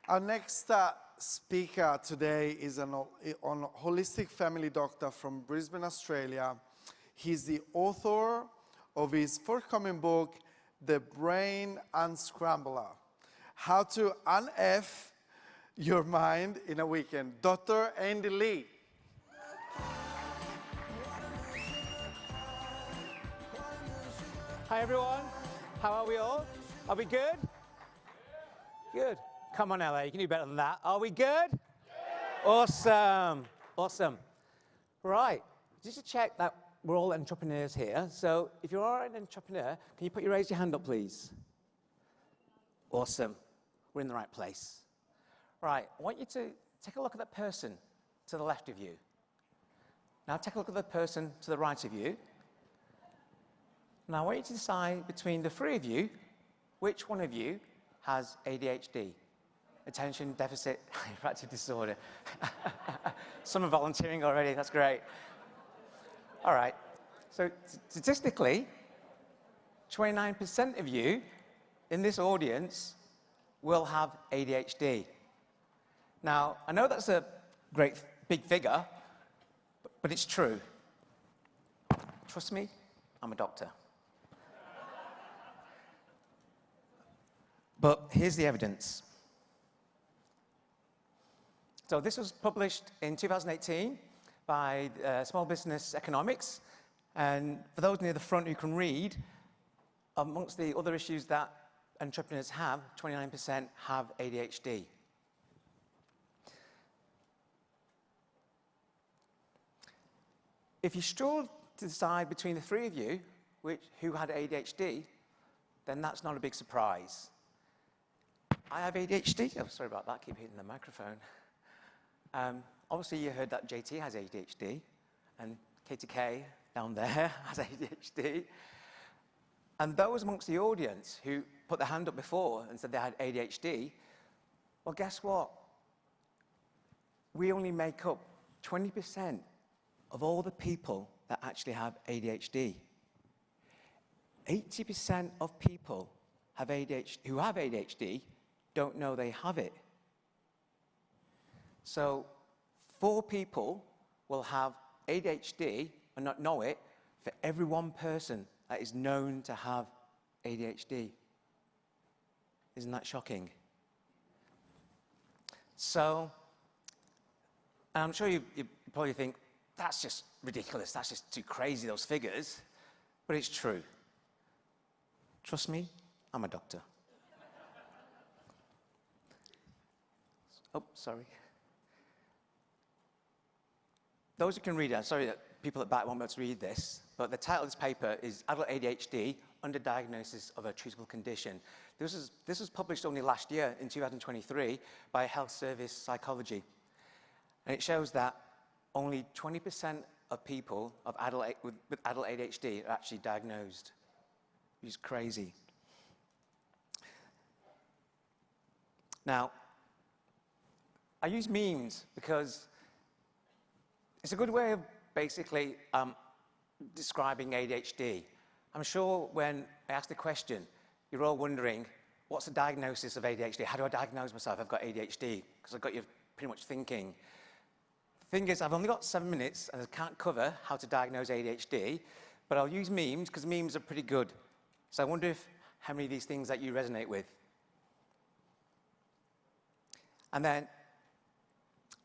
Our next speaker today is an holistic family doctor from Brisbane, Australia. He's the author of his forthcoming book, The Brain Unscrambler, How to Un-F Your Mind in a Weekend. Dr. Andy Lee. Hi everyone, how are we all? Are we good? Good. Come on LA, you can do better than that. Are we good? Awesome, awesome. Right, just to check that we're all entrepreneurs here. So if you are an entrepreneur, can you raise your hand up please? Awesome, we're in the right place. Right, I want you to take a look at that person to the left of you. Now take a look at the person to the right of you. Now, I want you to decide between the three of you, which one of you has ADHD, attention deficit hyperactive disorder. Some are volunteering already, that's great. All right, so statistically, 29% of you in this audience will have ADHD. Now, I know that's a great big figure, but it's true. Trust me, I'm a doctor. But here's the evidence. So this was published in 2018 by Small Business Economics. And for those near the front who can read, amongst the other issues that entrepreneurs have, 29% have ADHD. If you struggle to decide between the three of you who had ADHD, then that's not a big surprise. I have ADHD. Oh, sorry about that. Keep hitting the microphone. Obviously, you heard that JT has ADHD, and KTK down there has ADHD. And those amongst the audience who put their hand up before and said they had ADHD, well, guess what? We only make up 20% of all the people that actually have ADHD. 80% of people who have ADHD don't know they have it. So 4 people will have ADHD and not know it for every one person that is known to have ADHD. Isn't that shocking? So, I'm sure you probably think, that's just ridiculous, that's just too crazy, those figures. But it's true. Trust me, I'm a doctor. Oh, sorry. Those who can read it, sorry that people at the back won't be able to read this, but the title of this paper is Adult ADHD, Underdiagnosis of a Treatable Condition. This was published only last year in 2023 by Health Service Psychology. And it shows that only 20% of people with adult ADHD are actually diagnosed, which is crazy. Now, I use memes because it's a good way of basically describing ADHD. I'm sure when I ask the question, you're all wondering, what's the diagnosis of ADHD? How do I diagnose myself? I've got ADHD, because I've got you pretty much thinking. The thing is, I've only got 7 minutes, and I can't cover how to diagnose ADHD, but I'll use memes, because memes are pretty good. So I wonder how many of these things that you resonate with. And then,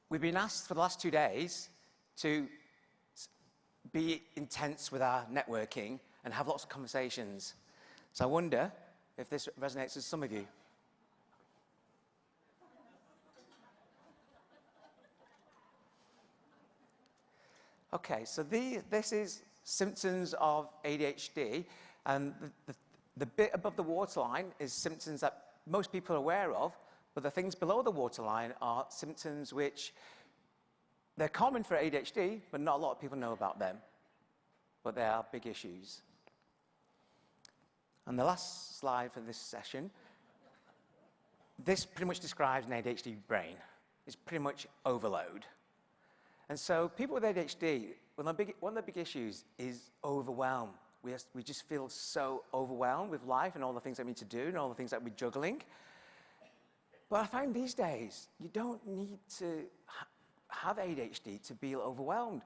we've been asked for the last 2 days to be intense with our networking and have lots of conversations. So I wonder if this resonates with some of you. Okay, so this is symptoms of ADHD, and the bit above the waterline is symptoms that most people are aware of, but the things below the waterline are symptoms which they're common for ADHD, but not a lot of people know about them. But they are big issues. And the last slide for this session, this pretty much describes an ADHD brain. It's pretty much overload. And so people with ADHD, one of the big issues is overwhelm. We just feel so overwhelmed with life and all the things that we need to do and all the things that we're juggling. But I find these days, you don't need to have ADHD to be overwhelmed,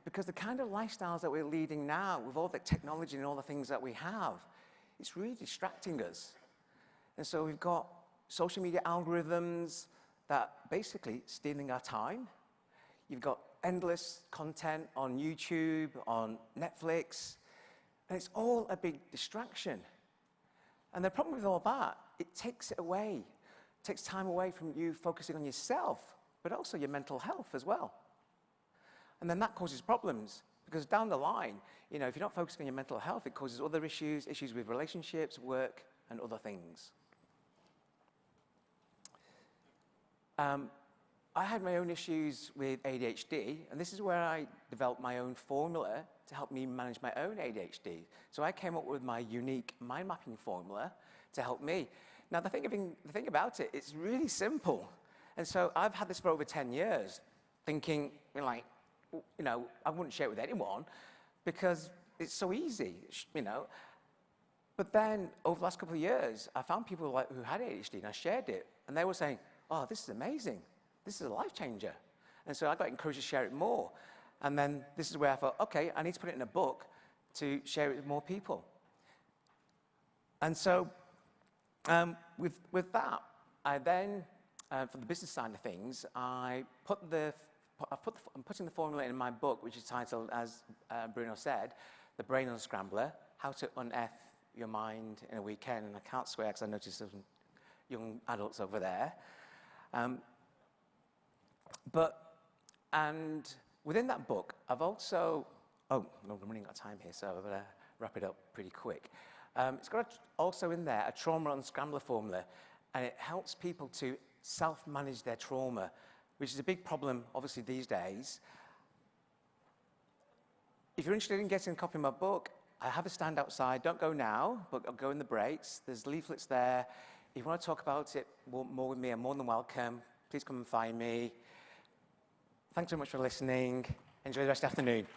because the kind of lifestyles that we're leading now, with all the technology and all the things that we have, it's really distracting us. And so we've got social media algorithms that basically stealing our time. You've got endless content on YouTube, on Netflix, and it's all a big distraction. And the problem with all that, it takes it away. It takes time away from you focusing on yourself, but also your mental health as well. And then that causes problems, because down the line, if you're not focusing on your mental health, it causes other issues with relationships, work, and other things. I had my own issues with ADHD, and this is where I developed my own formula to help me manage my own ADHD. So I came up with my unique mind mapping formula to help me. Now, the thing about it, it's really simple. And so I've had this for over 10 years, thinking, I wouldn't share it with anyone because it's so easy, But then, over the last couple of years, I found people who had ADHD, and I shared it, and they were saying, oh, this is amazing. This is a life changer. And so I got encouraged to share it more. And then this is where I thought, okay, I need to put it in a book to share it with more people. And so with that, I then, for the business side of things, I'm putting the formula in my book, which is titled, as Bruno said, The Brain Unscrambler, How to Unearth Your Mind in a Weekend. And I can't swear because I noticed some young adults over there. And within that book, I've also, I'm running out of time here, so I better wrap it up pretty quick. It's got also in there a trauma unscrambler formula, and it helps people to self-manage their trauma, which is a big problem, obviously, these days. If you're interested in getting a copy of my book, I have a stand outside. Don't go now, but go in the breaks. There's leaflets there. If you want to talk about it more with me, I'm more than welcome. Please come and find me. Thanks so much for listening. Enjoy the rest of the afternoon.